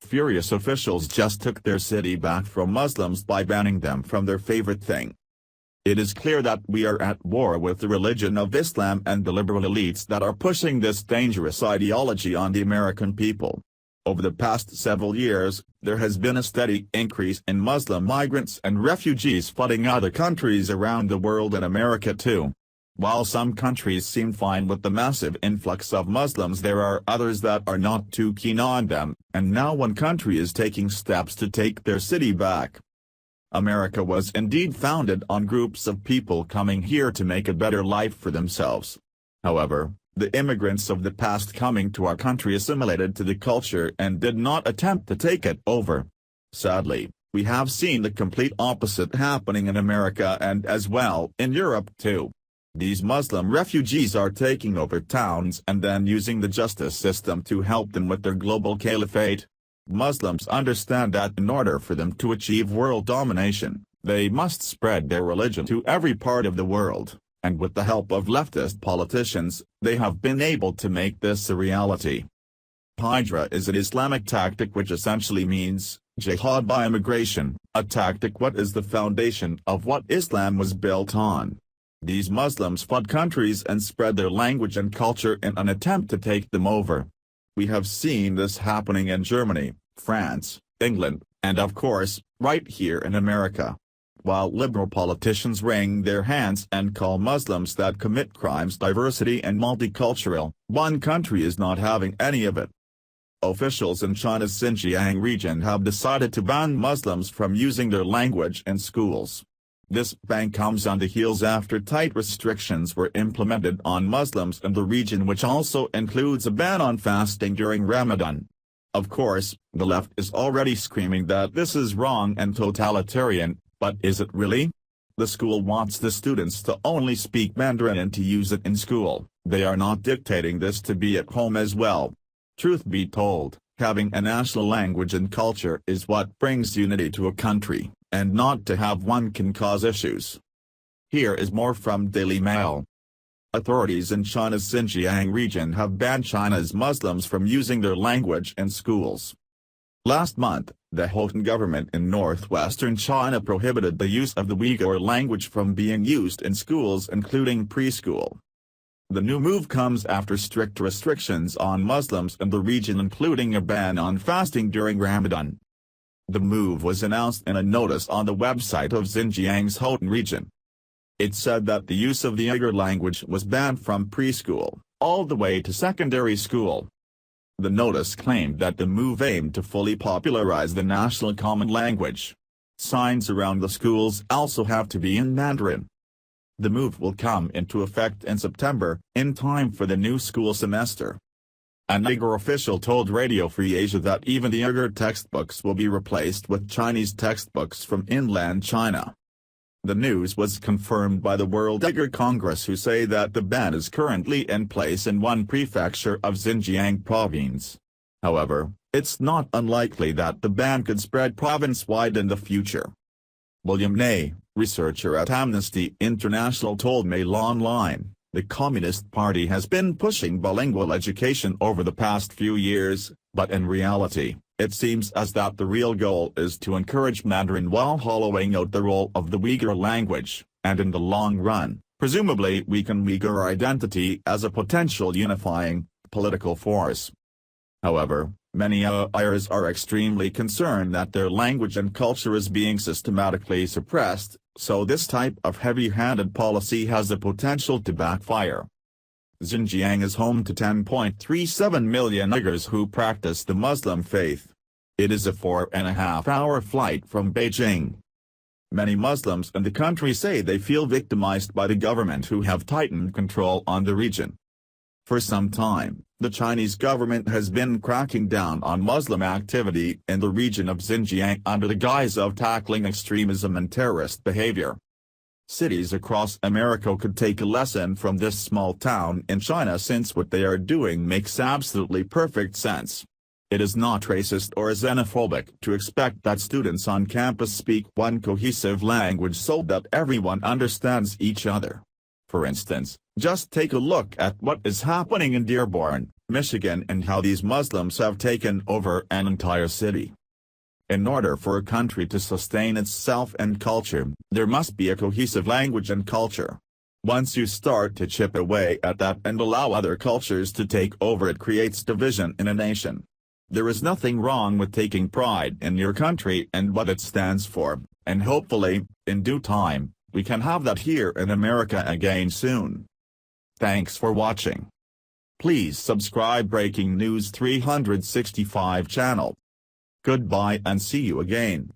furious officials just took their city back from Muslims by banning them from their favorite thing. It is clear that we are at war with the religion of Islam and the liberal elites that are pushing this dangerous ideology on the American people. Over the past several years, there has been a steady increase in Muslim migrants and refugees flooding other countries around the world and America too. While some countries seem fine with the massive influx of Muslims, there are others that are not too keen on them, and now one country is taking steps to take their city back. America was indeed founded on groups of people coming here to make a better life for themselves. However, the immigrants of the past coming to our country assimilated to the culture and did not attempt to take it over. Sadly, we have seen the complete opposite happening in America and as well in Europe too. These Muslim refugees are taking over towns and then using the justice system to help them with their global caliphate. Muslims understand that in order for them to achieve world domination, they must spread their religion to every part of the world, and with the help of leftist politicians, they have been able to make this a reality. Hijra is an Islamic tactic which essentially means jihad by immigration, a tactic what is the foundation of what Islam was built on. These Muslims flood countries and spread their language and culture in an attempt to take them over. We have seen this happening in Germany, France, England, and of course, right here in America. While liberal politicians wring their hands and call Muslims that commit crimes diversity and multicultural, one country is not having any of it. Officials in China's Xinjiang region have decided to ban Muslims from using their language in schools. This ban comes on the heels after tight restrictions were implemented on Muslims in the region, which also includes a ban on fasting during Ramadan. Of course, the left is already screaming that this is wrong and totalitarian, but is it really? The school wants the students to only speak Mandarin and to use it in school. They are not dictating this to be at home as well. Truth be told, having a national language and culture is what brings unity to a country, and not to have one can cause issues. Here is more from Daily Mail. Authorities in China's Xinjiang region have banned China's Muslims from using their language in schools. Last month, the Hotan government in northwestern China prohibited the use of the Uyghur language from being used in schools including preschool. The new move comes after strict restrictions on Muslims in the region, including a ban on fasting during Ramadan. The move was announced in a notice on the website of Xinjiang's Hotan region. It said that the use of the Uyghur language was banned from preschool, all the way to secondary school. The notice claimed that the move aimed to fully popularize the national common language. Signs around the schools also have to be in Mandarin. The move will come into effect in September, in time for the new school semester. An Uyghur official told Radio Free Asia that even the Uyghur textbooks will be replaced with Chinese textbooks from inland China. The news was confirmed by the World Uyghur Congress, who say that the ban is currently in place in one prefecture of Xinjiang province. However, it's not unlikely that the ban could spread province-wide in the future. William Ney, researcher at Amnesty International, told Mail Online, the Communist Party has been pushing bilingual education over the past few years, but in reality, it seems as that the real goal is to encourage Mandarin while hollowing out the role of the Uyghur language, and in the long run, presumably weaken Uyghur identity as a potential unifying, political force. However, many Uyghurs are extremely concerned that their language and culture is being systematically suppressed, so this type of heavy-handed policy has the potential to backfire. Xinjiang is home to 10.37 million Uyghurs who practice the Muslim faith. It is a 4.5-hour flight from Beijing. Many Muslims in the country say they feel victimized by the government, who have tightened control on the region. For some time, the Chinese government has been cracking down on Muslim activity in the region of Xinjiang under the guise of tackling extremism and terrorist behavior. Cities across America could take a lesson from this small town in China, since what they are doing makes absolutely perfect sense. It is not racist or xenophobic to expect that students on campus speak one cohesive language so that everyone understands each other. For instance, Just take a look at what is happening in Dearborn, Michigan, and how these Muslims have taken over an entire city. In order for a country to sustain itself and culture, there must be a cohesive language and culture. Once you start to chip away at that and allow other cultures to take over, it creates division in a nation. There is nothing wrong with taking pride in your country and what it stands for, and hopefully, in due time, we can have that here in America again soon. Thanks for watching. Please subscribe Breaking News 365 channel. Goodbye and see you again.